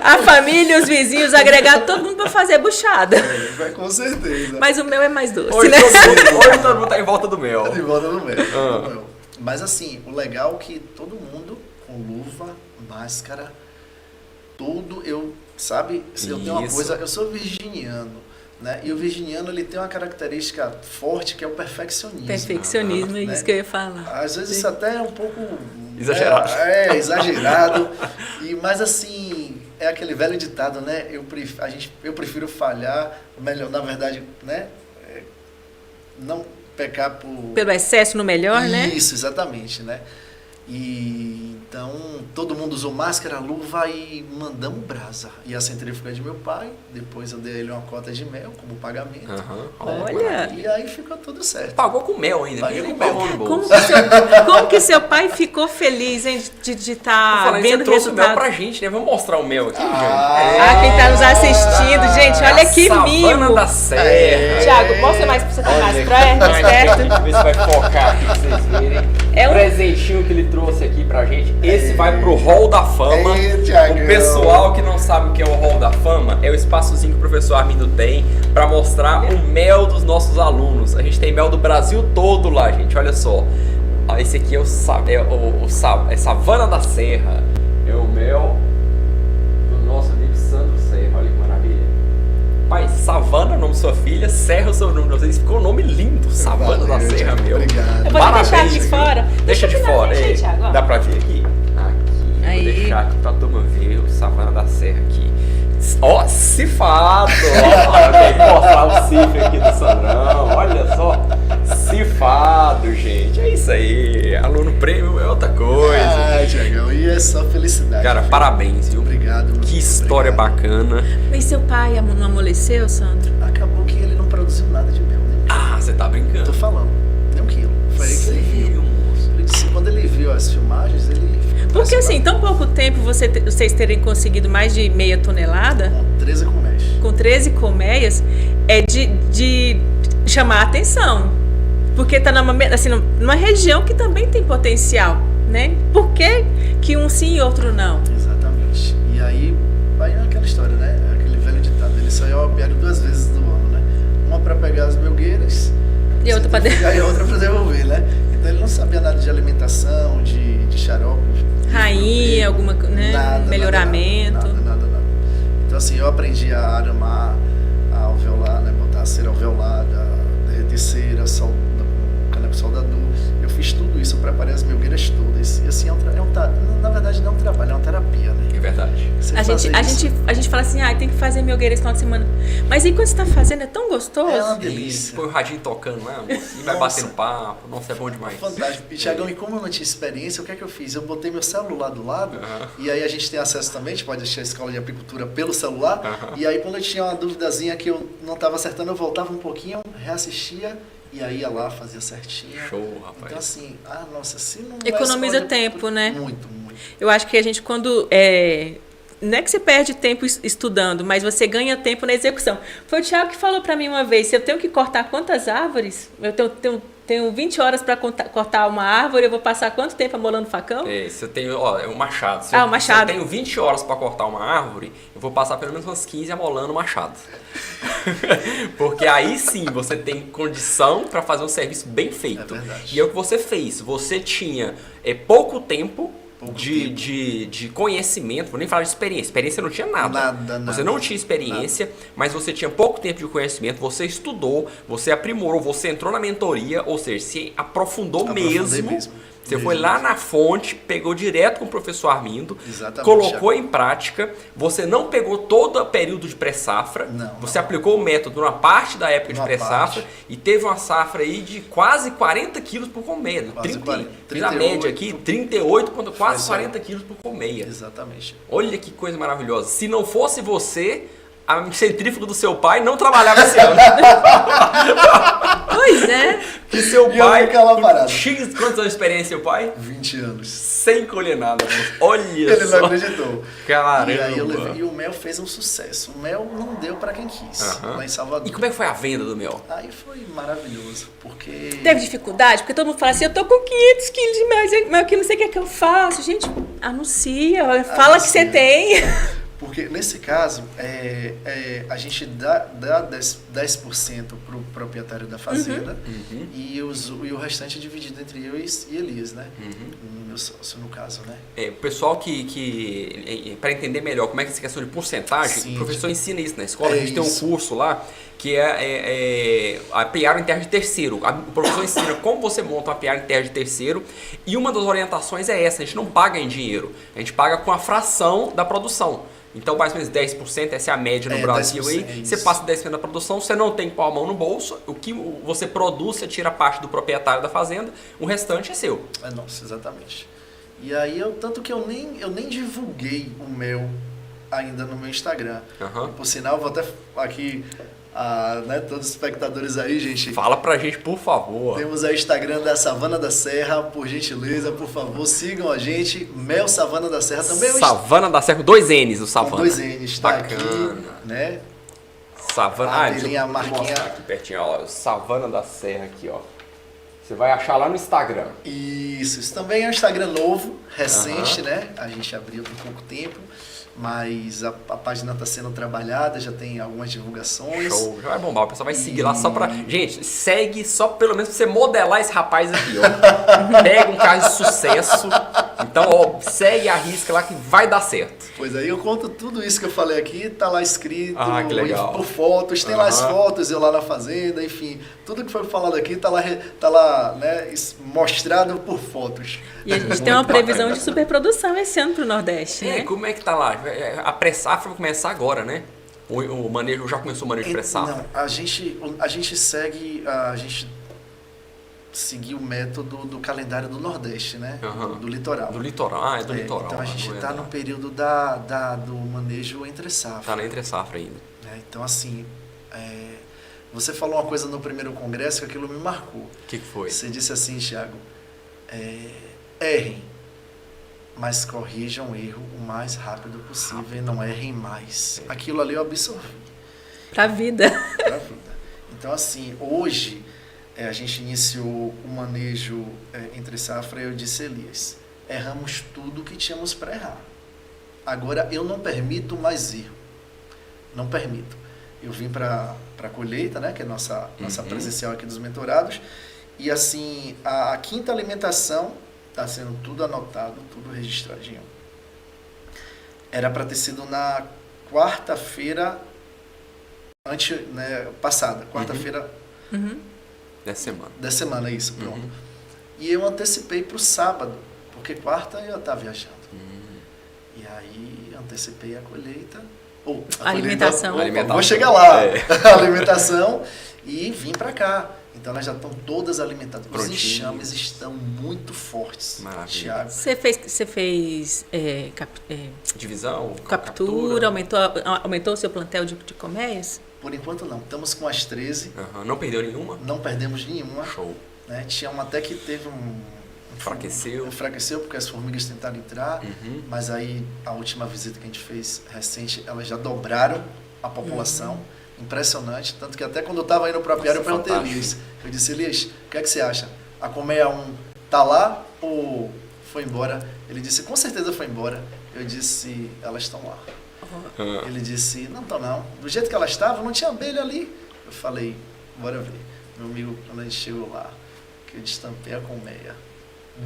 [SPEAKER 1] a família, os vizinhos, agregados, todo mundo pra fazer buchada.
[SPEAKER 3] Vai com certeza.
[SPEAKER 1] Mas o mel é mais doce,
[SPEAKER 2] hoje
[SPEAKER 1] né?
[SPEAKER 2] Hoje todo mundo tá em volta do mel.
[SPEAKER 3] Tá em volta do mel. Mas assim, o legal é que todo mundo com luva, máscara, tudo, eu tenho uma coisa, eu sou virginiano, né? E o virginiano, ele tem uma característica forte que é o perfeccionismo.
[SPEAKER 1] Perfeccionismo, é isso que eu ia falar.
[SPEAKER 3] Às vezes isso até é um pouco...
[SPEAKER 2] Exagerado.
[SPEAKER 3] Exagerado. Mas assim, é aquele velho ditado, né? Eu prefiro falhar, melhor, na verdade, né? Não pecar
[SPEAKER 1] pelo excesso no melhor, né?
[SPEAKER 3] Isso, exatamente, né? E então todo mundo usou máscara, luva e mandamos brasa. E a centrífuga de meu pai, depois eu dei a ele uma cota de mel como pagamento.
[SPEAKER 1] Olha!
[SPEAKER 3] E aí ficou tudo certo.
[SPEAKER 2] Pagou com mel ainda,
[SPEAKER 3] Paguei com
[SPEAKER 2] mel
[SPEAKER 3] mel
[SPEAKER 2] no bolso.
[SPEAKER 1] Como que seu pai ficou feliz, hein, de estar vendo o
[SPEAKER 2] trouxe o mel
[SPEAKER 1] resultado?
[SPEAKER 2] pra gente, né? Vamos mostrar o mel aqui, gente.
[SPEAKER 1] Quem tá nos assistindo, gente, olha que mimo.
[SPEAKER 2] Savana da Serra.
[SPEAKER 1] Tiago, mostra mais pra você estar mais perto.
[SPEAKER 2] Deixa eu ver se vai focar aqui pra vocês verem. O presentinho que ele trouxe aqui pra gente. Esse vai pro Hall da Fama. O pessoal que não sabe o que é o Hall da Fama é o espaçozinho que o professor Armindo tem pra mostrar o mel dos nossos alunos. A gente tem mel do Brasil todo lá, gente. Olha só. Esse aqui é Savana da Serra. É o mel do nosso amigo Sandro Serra. Olha que maravilha. Pai, Savana, o nome de sua filha, Serra, o seu nome de vocês. Ficou um nome lindo, Savana da Serra, meu.
[SPEAKER 3] Obrigado.
[SPEAKER 1] Eu vou deixar aqui fora.
[SPEAKER 2] Deixa de fora. Dá pra ver aqui? Aqui.
[SPEAKER 1] Aí.
[SPEAKER 2] Vou deixar aqui pra turma ver o Savana da Serra aqui. Ó, cifado! Tem que mostrar o cifre aqui do Sandrão. Olha só. Cifado, gente. É isso aí. Aluno prêmio é outra coisa.
[SPEAKER 3] Tiagão, e é só felicidade.
[SPEAKER 2] Cara, parabéns, viu?
[SPEAKER 3] Obrigado.
[SPEAKER 2] Que história bacana.
[SPEAKER 1] Mas seu pai não amoleceu, Sandro?
[SPEAKER 3] Acabou que ele não produziu nada de mel, né?
[SPEAKER 2] Você tá brincando?
[SPEAKER 3] Tô falando. Nem um quilo. Foi aí que ele viu. Ele disse, quando ele viu as filmagens, ele...
[SPEAKER 1] Porque assim, em tão pouco tempo vocês terem conseguido mais de 0,5 tonelada...
[SPEAKER 3] Com 13 colmeias. Com
[SPEAKER 1] 13 colmeias, é de chamar a atenção. Porque tá numa região que também tem potencial, né? Por que um sim e outro não?
[SPEAKER 3] Exatamente. E aí é aquela história, né? Aquele velho ditado. Ele só é o apiário 2 vezes no ano, né? Uma para pegar as melgueiras
[SPEAKER 1] E outra para
[SPEAKER 3] Aí outra para devolver, né? Então ele não sabia nada de alimentação, de xarope.
[SPEAKER 1] rainha, alguma, né?
[SPEAKER 3] Nada,
[SPEAKER 1] melhoramento.
[SPEAKER 3] Nada. Então assim, eu aprendi a aramar, a alveolar, né? Botar a cera alveolada, derreter cera, caneco soldador. Eu fiz tudo isso, eu preparei as melgueiras todas. E assim, na verdade não é um trabalho, é uma terapia, né?
[SPEAKER 2] É verdade.
[SPEAKER 1] A gente fala assim, tem que fazer melgueira esse final de semana. Mas aí quando você tá fazendo, é tão gostoso.
[SPEAKER 3] É uma
[SPEAKER 2] Isso,
[SPEAKER 3] delícia.
[SPEAKER 2] põe o radinho tocando lá, e vai batendo papo. Nossa, é bom demais.
[SPEAKER 3] Fantástico. E Thiagão, e como eu não tinha experiência, o que é que eu fiz? Eu botei meu celular do lado, e aí a gente tem acesso também, a gente pode assistir a escola de apicultura pelo celular, e aí quando eu tinha uma duvidazinha que eu não estava acertando, eu voltava um pouquinho, reassistia, e aí ia lá, fazia certinho.
[SPEAKER 2] Show, rapaz.
[SPEAKER 3] Então assim, nossa, se não
[SPEAKER 1] economiza
[SPEAKER 3] é
[SPEAKER 1] tempo, né?
[SPEAKER 3] Muito.
[SPEAKER 1] Eu acho que a gente quando... não é que você perde tempo estudando, mas você ganha tempo na execução. Foi o Thiago que falou para mim uma vez, se eu tenho que cortar quantas árvores, eu tenho 20 horas para cortar uma árvore, eu vou passar quanto tempo amolando facão?
[SPEAKER 2] Se eu tenho, é um machado.
[SPEAKER 1] O machado.
[SPEAKER 2] Se eu tenho 20 horas para cortar uma árvore, eu vou passar pelo menos umas 15 amolando o machado. Porque aí sim você tem condição para fazer um serviço bem feito.
[SPEAKER 3] É verdade.
[SPEAKER 2] E é o que você fez. Você tinha pouco tempo de conhecimento, vou nem falar de experiência. Experiência não tinha nada. Você não tinha experiência, mas você tinha pouco tempo de conhecimento, você estudou, você aprimorou, você entrou na mentoria, ou seja, se aprofundou mesmo. Você foi lá na fonte, pegou direto com o professor Armindo, colocou em prática, você não pegou todo o período de pré-safra, você aplicou o método numa parte da época de pré-safra e teve uma safra aí de quase 40 quilos por colmeia. Fiz a média aqui, 38, quase 40 quilos por colmeia.
[SPEAKER 3] Exatamente.
[SPEAKER 2] Olha que coisa maravilhosa. Se não fosse você, a centrífuga do seu pai não trabalhava esse ano.
[SPEAKER 1] Pois é.
[SPEAKER 2] Que seu pai,
[SPEAKER 3] X,
[SPEAKER 2] quantos anos de experiência seu pai?
[SPEAKER 3] 20 anos.
[SPEAKER 2] Sem colher nada. Olha
[SPEAKER 3] Ele
[SPEAKER 2] só.
[SPEAKER 3] não acreditou.
[SPEAKER 2] Caramba.
[SPEAKER 3] E aí e o mel fez um sucesso. O mel não deu pra quem quis, lá em Salvador.
[SPEAKER 2] E como é que foi a venda do mel?
[SPEAKER 3] Aí foi maravilhoso, porque...
[SPEAKER 1] Teve dificuldade? Porque todo mundo fala assim, eu tô com 500 quilos de mel que não sei o que eu faço. Gente, anuncia, fala que você tem.
[SPEAKER 3] Porque nesse caso, a gente dá 10% para o proprietário da fazenda e o restante é dividido entre eu e Elias, né? Meu sócio, no caso, né?
[SPEAKER 2] O pessoal para entender melhor como é que é essa questão de porcentagem, o professor ensina isso na escola. A gente tem um curso lá que é a apiário em terra de terceiro. O professor ensina como você monta uma apiário em terra de terceiro e uma das orientações é essa, a gente não paga em dinheiro, a gente paga com a fração da produção. Então, mais ou menos 10%, essa é a média no Brasil aí. Você passa 10% da produção, você não tem que pôr a mão no bolso. O que você produz, você tira parte do proprietário da fazenda, o restante é seu.
[SPEAKER 3] Nossa, exatamente. E aí, tanto que eu nem divulguei o mel ainda no meu Instagram. Por sinal, vou até aqui, todos os espectadores aí, gente.
[SPEAKER 2] Fala pra gente, por favor.
[SPEAKER 3] Temos aí o Instagram da Savana da Serra, por gentileza, por favor, sigam a gente. Mel Savana da Serra também.
[SPEAKER 2] Savana da Serra, com 2 N's, o Savana.
[SPEAKER 3] Com 2 N's, tá aqui, né?
[SPEAKER 2] Savana,
[SPEAKER 3] a marquinha.
[SPEAKER 2] Vou mostrar aqui pertinho, ó, Savana da Serra aqui, ó. Você vai achar lá no Instagram.
[SPEAKER 3] Isso também é um Instagram novo, recente, né? A gente abriu tem pouco tempo. Mas a página está sendo trabalhada, já tem algumas divulgações.
[SPEAKER 2] Show, já vai bombar, o pessoal vai seguir lá só pra... Gente, segue só pelo menos pra você modelar esse rapaz aqui, ó. Pega um caso de sucesso, então, ó, segue a risca lá que vai dar certo.
[SPEAKER 3] Pois aí eu conto tudo isso que eu falei aqui, tá lá escrito,
[SPEAKER 2] que legal.
[SPEAKER 3] Por fotos, tem lá as fotos, eu lá na fazenda, enfim. Tudo que foi falado aqui tá lá, né, mostrado por fotos.
[SPEAKER 1] E a gente tem uma previsão de superprodução esse ano pro Nordeste, né?
[SPEAKER 2] Como é que tá lá? A pré-safra vai começar agora, né? O manejo, já começou o manejo de pré-safra?
[SPEAKER 3] Não, a gente seguiu o método do calendário do Nordeste, né? Do litoral.
[SPEAKER 2] Do litoral, do litoral.
[SPEAKER 3] Então a gente está no período do manejo entre safra.
[SPEAKER 2] Tá na entre safra ainda.
[SPEAKER 3] Então assim, você falou uma coisa no primeiro congresso que aquilo me marcou.
[SPEAKER 2] O que foi?
[SPEAKER 3] Você disse assim, Thiago, errem, mas corrijam o erro o mais rápido possível e não errem mais. Aquilo ali eu absorvi.
[SPEAKER 1] Pra vida.
[SPEAKER 3] Então assim, hoje a gente iniciou o manejo entre safra e eu disse, Elias, erramos tudo que tínhamos para errar. Agora eu não permito mais erro. Não permito. eu vim para a colheita, né, que é nossa presencial aqui dos mentorados, e assim, a quinta alimentação está sendo tudo anotado, tudo registradinho. Era para ter sido na quarta-feira passada, quarta-feira dessa semana, isso, pronto. E eu antecipei para o sábado, porque quarta eu ia estar viajando. E aí antecipei a colheita.
[SPEAKER 1] Alimentação.
[SPEAKER 3] Vou chegar lá. A alimentação e vim para cá. Então elas já estão todas alimentadas. Os enxames estão muito fortes.
[SPEAKER 2] Maravilha.
[SPEAKER 1] Você fez
[SPEAKER 2] divisão?
[SPEAKER 1] Captura? Aumentou o seu plantel de colmeias?
[SPEAKER 3] Por enquanto não. Estamos com as 13.
[SPEAKER 2] Não perdeu nenhuma?
[SPEAKER 3] Não perdemos nenhuma.
[SPEAKER 2] Show.
[SPEAKER 3] Né? Tinha uma até que teve enfraqueceu porque as formigas tentaram entrar, mas aí a última visita que a gente fez recente, elas já dobraram a população. Impressionante, tanto que até quando eu estava indo para o apiário eu perguntei a Elias, eu disse, Elias, o que é que você acha? A colmeia 1 tá lá ou foi embora? Ele disse, com certeza foi embora. Eu disse, elas estão lá. Ele disse, não estão não. Do jeito que elas estavam, não tinha abelha ali. Eu falei, bora ver. Meu amigo, quando a gente chegou lá, que eu destampei a colmeia,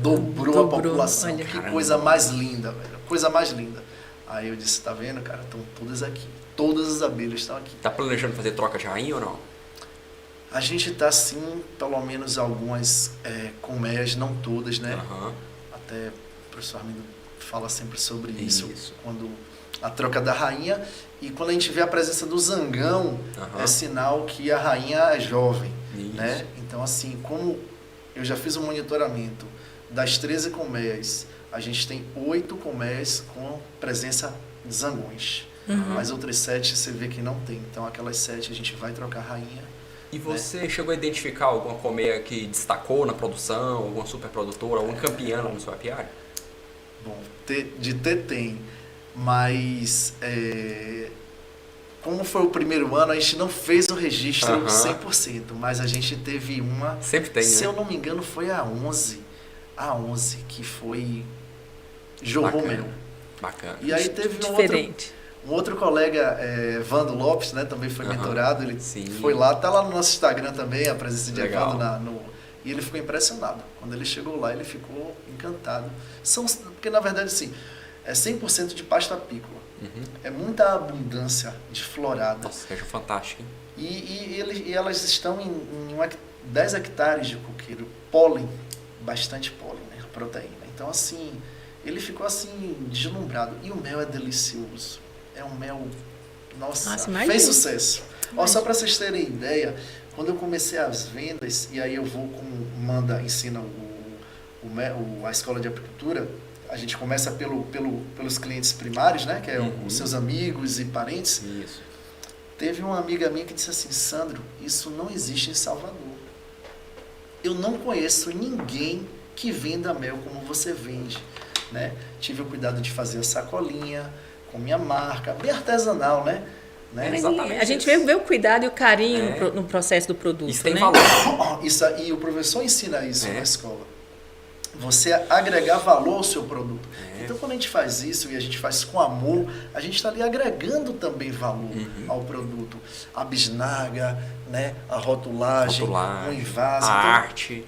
[SPEAKER 3] dobrou a população.
[SPEAKER 1] Olha,
[SPEAKER 3] que coisa mais linda, velho. Coisa mais linda. Aí eu disse, tá vendo, cara? Estão todas aqui. Todas as abelhas estão aqui.
[SPEAKER 2] Tá planejando fazer troca de rainha ou não?
[SPEAKER 3] A gente tá sim, pelo menos algumas colmeias, não todas, né? Até o professor Armindo fala sempre sobre isso. Quando a troca da rainha. E quando a gente vê a presença do zangão, é sinal que a rainha é jovem, né? Então, assim, como eu já fiz um monitoramento das 13 colmeias, a gente tem 8 colmeias com presença de zangões. As outras 7 você vê que não tem. Então, aquelas 7 a gente vai trocar a rainha.
[SPEAKER 2] E você chegou a identificar alguma colmeia que destacou na produção, alguma superprodutora, alguma campeã no seu apiário?
[SPEAKER 3] Bom, de ter tem, mas como foi o primeiro ano, a gente não fez o registro 100%, mas a gente teve uma...
[SPEAKER 2] Sempre tem,
[SPEAKER 3] se
[SPEAKER 2] né?
[SPEAKER 3] eu não me engano, foi a 11, que foi jorrou mel.
[SPEAKER 2] Bacana.
[SPEAKER 3] E aí teve um outro colega, Vando Lopes, né, também foi mentorado, ele foi lá, tá lá no nosso Instagram também, a presença de Evando e ele ficou impressionado. Quando ele chegou lá, ele ficou encantado. Porque na verdade, assim, é 100% de pasta apícola. É muita abundância de florada.
[SPEAKER 2] Nossa, que acho fantástico, hein?
[SPEAKER 3] E elas estão em 10 hectares de coqueiro. Pólen, bastante pólen, né, proteína. Então, assim, ele ficou assim, deslumbrado. E o mel é delicioso. É um mel, nossa fez sucesso. Ó, só para vocês terem ideia, quando eu comecei as vendas, e aí eu vou ensina a escola de apicultura, a gente começa pelos clientes primários, né, que é os seus amigos e parentes.
[SPEAKER 2] Isso.
[SPEAKER 3] Teve uma amiga minha que disse assim, Sandro, isso não existe em Salvador. Eu não conheço ninguém que venda mel como você vende, né? Tive o cuidado de fazer a sacolinha com minha marca, bem artesanal, né?
[SPEAKER 1] Exatamente. A gente vê o cuidado e o carinho no processo do produto.
[SPEAKER 2] Isso tem
[SPEAKER 1] né?
[SPEAKER 3] valor. E o professor ensina isso na escola. Você agregar valor ao seu produto. Então, quando a gente faz isso e a gente faz com amor, a gente está ali agregando também valor ao produto. A bisnaga, né? A rotulagem, o invase.
[SPEAKER 2] A arte.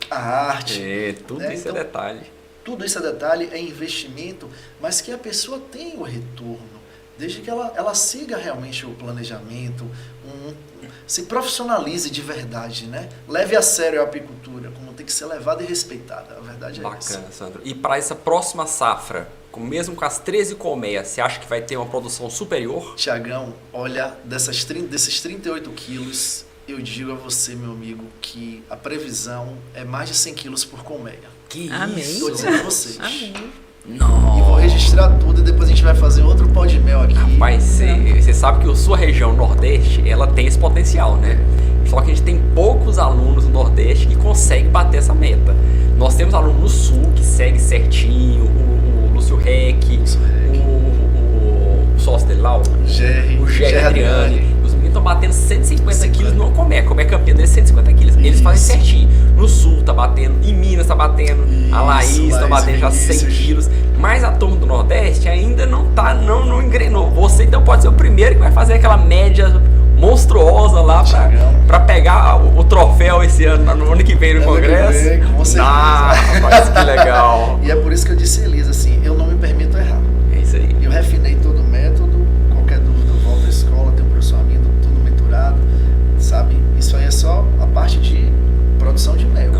[SPEAKER 2] Tudo
[SPEAKER 3] né?
[SPEAKER 2] isso
[SPEAKER 3] então,
[SPEAKER 2] é detalhe.
[SPEAKER 3] Tudo isso é detalhe, é investimento, mas que a pessoa tenha o retorno. Desde que ela siga realmente o planejamento, se profissionalize de verdade, né? Leve a sério a apicultura, como tem que ser levada e respeitada. A verdade é essa.
[SPEAKER 2] Bacana, Sandro. E para essa próxima safra, mesmo com as 13 colmeias, você acha que vai ter uma produção superior?
[SPEAKER 3] Tiagão, olha, desses 38 quilos, eu digo a você, meu amigo, que a previsão é mais de 100 quilos por colmeia.
[SPEAKER 2] Que
[SPEAKER 1] Amém.
[SPEAKER 2] isso?
[SPEAKER 3] Estou dizendo a vocês.
[SPEAKER 1] Amém.
[SPEAKER 2] Não.
[SPEAKER 3] E vou registrar tudo e depois a gente vai fazer outro pó de mel aqui.
[SPEAKER 2] Rapaz, você sabe que a sua região Nordeste, ela tem esse potencial, né? Só que a gente tem poucos alunos no Nordeste que conseguem bater essa meta. Nós temos alunos no Sul que seguem certinho, o Lúcio Reck, o sócio dele lá, o Jerry Adriani. Os meninos estão batendo 150 quilos numa colmeia. A colmeia campeã dele é 150 quilos. Eles fazem certinho. No Sul tá batendo, em Minas tá batendo, a Laís tá batendo já 100 quilos. Mas a turma do Nordeste ainda não engrenou. Você então pode ser o primeiro que vai fazer aquela média monstruosa lá pra pegar o troféu esse ano, no ano que vem no Congresso.
[SPEAKER 3] Que vem, com certeza.
[SPEAKER 2] Rapaz, que legal.
[SPEAKER 3] E é por isso que eu disse a Elisa, assim, eu não me permito errar.
[SPEAKER 2] É isso aí.
[SPEAKER 3] Eu refinei todo o método, qualquer dúvida eu volto à escola, tenho o professor Armindo, tudo mentorado, sabe? Isso aí é só a parte de produção de mel.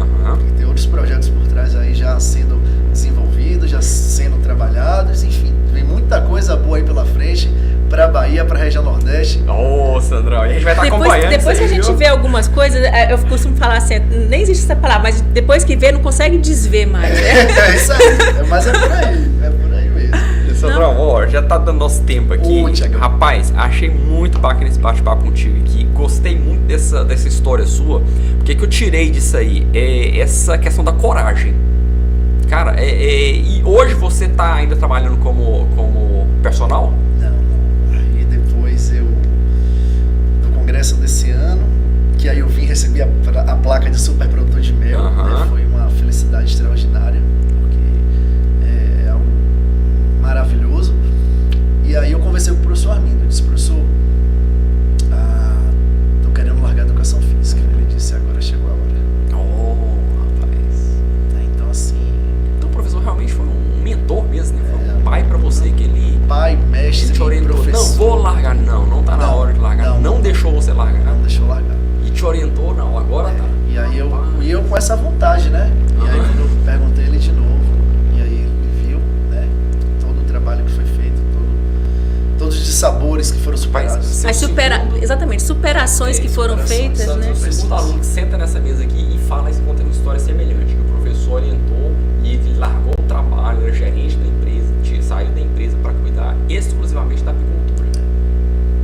[SPEAKER 3] Tem outros projetos por trás aí já sendo desenvolvidos, já sendo trabalhados, enfim, vem muita coisa boa aí pela frente para a Bahia, para a região Nordeste.
[SPEAKER 2] Nossa, André, a gente vai estar acompanhando.
[SPEAKER 1] Depois que a gente vê algumas coisas, eu costumo falar assim, nem existe essa palavra, mas depois que vê, não consegue desver mais.
[SPEAKER 3] É isso aí, mas é por aí mesmo.
[SPEAKER 2] Sandrão, ó, já tá dando nosso tempo aqui. Rapaz, achei muito bacana esse bate-papo contigo aqui. Gostei muito dessa história sua. O que eu tirei disso aí? É essa questão da coragem. Cara, e hoje você tá ainda trabalhando como personal?
[SPEAKER 3] Não. Aí depois do congresso desse ano, que aí eu vim receber a placa de super produtor de mel, né? Foi uma felicidade extraordinária, porque é algo maravilhoso. E aí eu conversei com o professor Armindo, eu disse, professor, tô querendo largar a educação física. Ele disse, agora chegou a hora.
[SPEAKER 2] Rapaz.
[SPEAKER 3] Então assim...
[SPEAKER 2] Então o professor realmente foi um mentor mesmo, né? Foi um pai pra você, que ele...
[SPEAKER 3] Pai, mestre,
[SPEAKER 2] te orientou.
[SPEAKER 3] professor.
[SPEAKER 2] Não, vou largar. Não tá na hora de largar. Não deixou você largar.
[SPEAKER 3] Não deixou largar.
[SPEAKER 2] E te orientou, não, agora tá.
[SPEAKER 3] E aí eu com essa vontade, né? E aí quando eu perguntei ele de novo, e aí ele viu, né? Todo o trabalho que foi feito, todos os dissabores que foram superados.
[SPEAKER 1] Exatamente, superações que foram feitas, né?
[SPEAKER 2] O segundo aluno que senta nessa mesa aqui e fala e conta uma história semelhante, que o professor orientou e ele largou o trabalho, era gerente da empresa, saiu da empresa para cuidar exclusivamente da apicultura.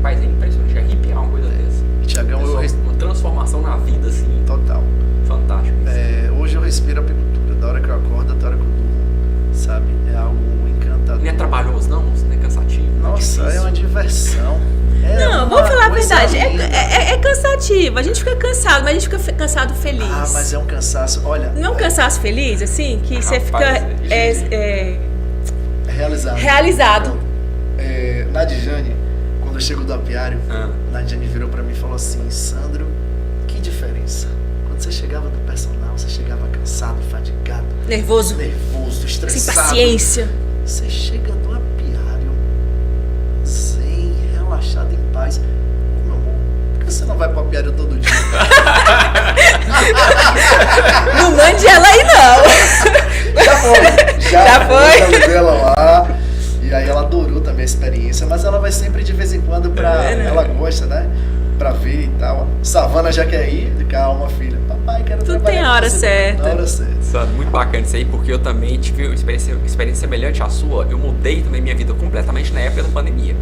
[SPEAKER 2] Mas é impressionante, é arrepiar uma coisa dessa.
[SPEAKER 3] E Tiagão,
[SPEAKER 2] uma transformação na vida, assim.
[SPEAKER 3] Total.
[SPEAKER 2] Fantástico.
[SPEAKER 3] Hoje eu respiro apicultura, da hora que eu acordo até a hora que eu durmo, sabe? É algo encantador.
[SPEAKER 2] Não é trabalhoso, não? Não é cansativo?
[SPEAKER 3] Nossa, é uma diversão.
[SPEAKER 1] Vamos falar a verdade, é cansativo, a gente fica cansado, mas a gente fica cansado feliz.
[SPEAKER 3] Mas é um cansaço, olha...
[SPEAKER 1] Não é um cansaço feliz, assim, que você fica realizado.
[SPEAKER 3] Nadjane, quando eu chego do apiário, Nadjane virou pra mim e falou assim, Sandro, que diferença? Quando você chegava do personal, você chegava cansado, fadigado,
[SPEAKER 1] nervoso,
[SPEAKER 3] estressado,
[SPEAKER 1] sem paciência.
[SPEAKER 3] Você chega do apiário zen, relaxado, em paz. Meu amor, por que você não vai pro apiário todo dia?
[SPEAKER 1] Não mande ela aí, não.
[SPEAKER 3] Já foi. Dela lá. E aí ela adorou também a experiência, mas ela vai sempre de vez em quando ela gosta, né? Pra ver e tal. Savana já quer ir, calma, filha. Papai, quero
[SPEAKER 1] tudo
[SPEAKER 3] trabalhar.
[SPEAKER 1] Tem a hora certa.
[SPEAKER 3] Na hora certa.
[SPEAKER 2] Muito bacana isso aí, porque eu também tive uma experiência semelhante à sua. Eu mudei também minha vida completamente na época da pandemia.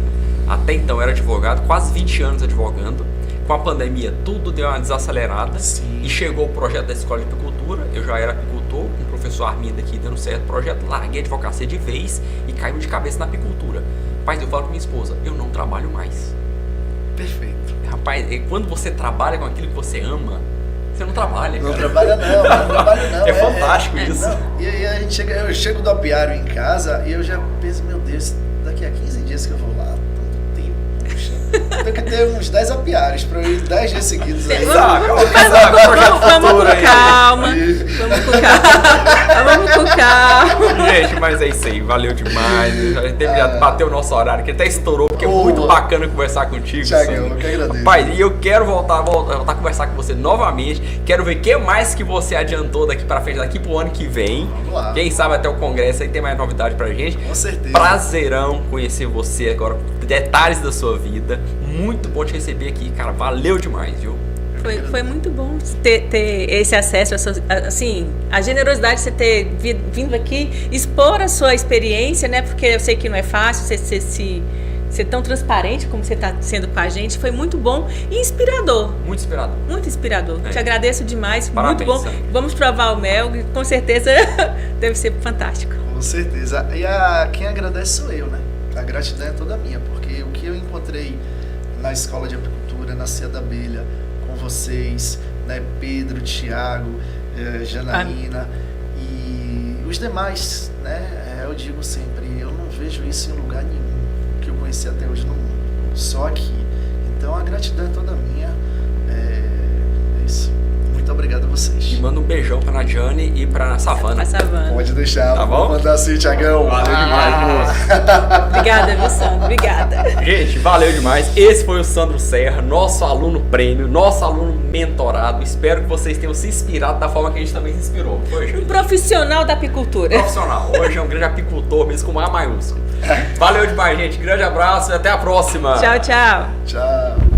[SPEAKER 2] Até então eu era advogado, quase 20 anos advogando. Com a pandemia tudo deu uma desacelerada.
[SPEAKER 3] Sim.
[SPEAKER 2] E chegou o projeto da Escola de Apicultura. Eu já era apicultor, com o professor Armindo aqui dando certo o projeto. Larguei a advocacia de vez e caí de cabeça na apicultura. Rapaz, eu falo com minha esposa, eu não trabalho mais.
[SPEAKER 3] Perfeito.
[SPEAKER 2] Rapaz, quando você trabalha com aquilo que você ama, você não trabalha, cara.
[SPEAKER 3] Não trabalha não.
[SPEAKER 2] É fantástico isso.
[SPEAKER 3] Não. E aí a gente eu chego do apiário em casa e eu já penso, meu Deus, daqui a 15 dias que eu vou lá, tanto tempo, puxa. Tem que ter uns 10 apiários pra eu ir 10 dias seguidos aí.
[SPEAKER 1] Vamos com calma. Vamos com calma.
[SPEAKER 2] Gente, mas é isso aí, valeu demais. Já bateu o nosso horário, que até estourou, porque é muito bacana conversar contigo.
[SPEAKER 3] Thiago, eu que agradeço.
[SPEAKER 2] Pai, e eu quero voltar a conversar com você novamente. Quero ver o que mais que você adiantou daqui pra frente, daqui pro ano que vem.
[SPEAKER 3] Vamos lá.
[SPEAKER 2] Quem sabe até o congresso aí tem mais novidade pra gente.
[SPEAKER 3] Com certeza.
[SPEAKER 2] Prazerão conhecer você agora, detalhes da sua vida. Muito bom te receber aqui, cara. Valeu demais, viu?
[SPEAKER 1] Foi muito bom ter esse acesso, assim, a generosidade de você ter vindo aqui, expor a sua experiência, né? Porque eu sei que não é fácil você ser tão transparente como você está sendo com a gente. Foi muito bom e inspirador.
[SPEAKER 2] Muito inspirador.
[SPEAKER 1] Muito inspirador. Te agradeço demais.
[SPEAKER 2] Parabéns,
[SPEAKER 1] muito bom.
[SPEAKER 2] Sandra.
[SPEAKER 1] Vamos provar o mel, com certeza deve ser fantástico.
[SPEAKER 3] Com certeza. E quem agradece sou eu, né? A gratidão é toda minha, porque o que eu encontrei na Escola de Apicultura, na Cia da Abelha, com vocês, né? Pedro, Thiago, Janaína e os demais, né? Eu digo sempre, eu não vejo isso em lugar nenhum que eu conheci até hoje no mundo, só aqui. Então a gratidão é toda minha. É isso. Muito obrigado a vocês.
[SPEAKER 2] E manda um beijão pra Nadiane e pra Savana.
[SPEAKER 3] Pode deixar,
[SPEAKER 2] tá bom?
[SPEAKER 3] Vou mandar assim, Thiagão.
[SPEAKER 2] Valeu demais, moço.
[SPEAKER 1] Obrigada, viu, Sandro? Obrigada.
[SPEAKER 2] Gente, valeu demais. Esse foi o Sandro Serra, nosso aluno prêmio, nosso aluno mentorado. Espero que vocês tenham se inspirado da forma que a gente também se inspirou. Foi, gente?
[SPEAKER 1] Um profissional da apicultura.
[SPEAKER 2] Profissional. Hoje é um grande apicultor, mesmo com A maiúsculo. Valeu demais, gente. Grande abraço e até a próxima.
[SPEAKER 1] Tchau, tchau.
[SPEAKER 3] Tchau.